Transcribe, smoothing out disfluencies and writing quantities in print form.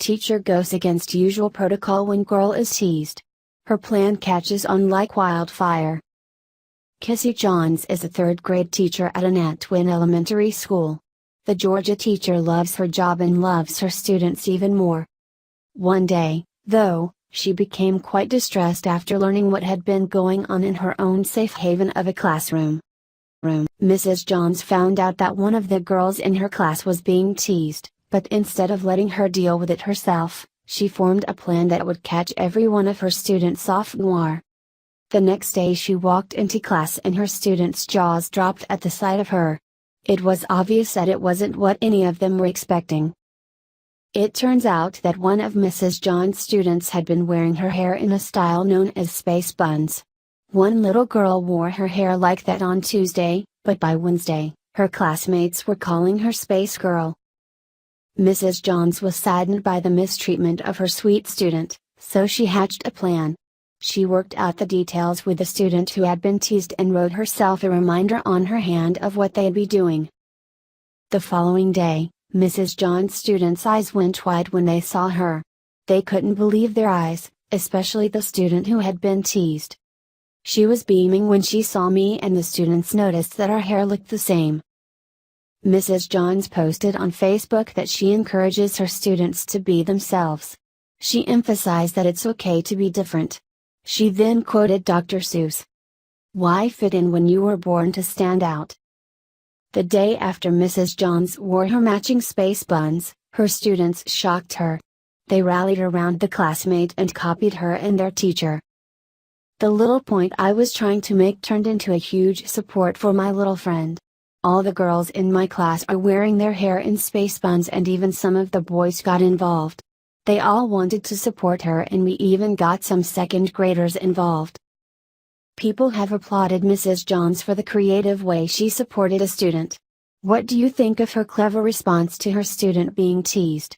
teacher goes against usual protocol when girl is teased. Her plan catches on like wildfire. Kissy Johns is a third-grade teacher at an Atwin elementary school. The Georgia teacher loves her job and loves her students even more. One day, though, she became quite distressed after learning what had been going on in her own safe haven of a classroom. Mrs. Johns found out that one of the girls in her class was being teased, but instead of letting her deal with it herself, she formed a plan that would catch every one of her students off guard. The next day she walked into class and her students' jaws dropped at the sight of her. It was obvious that it wasn't what any of them were expecting. It turns out that one of Mrs. John's students had been wearing her hair in a style known as space buns. One little girl wore her hair like that on Tuesday, but by Wednesday, her classmates were calling her Space Girl. Mrs. Johns was saddened by the mistreatment of her sweet student, so she hatched a plan. She worked out the details with the student who had been teased and wrote herself a reminder on her hand of what they'd be doing. The following day, Mrs. John's students' eyes went wide when they saw her. They couldn't believe their eyes, especially the student who had been teased. She was beaming when she saw me and the students noticed that our hair looked the same. Mrs. Johns posted on Facebook that she encourages her students to be themselves. She emphasized that it's okay to be different. She then quoted Dr. Seuss. "Why fit in when you were born to stand out?" The day after Mrs. Johns wore her matching space buns, her students shocked her. They rallied around the classmate and copied her and their teacher. The little point I was trying to make turned into a huge support for my little friend. All the girls in my class are wearing their hair in space buns and even some of the boys got involved. They all wanted to support her and we even got some second graders involved. People have applauded Mrs. Johns for the creative way she supported a student. What do you think of her clever response to her student being teased?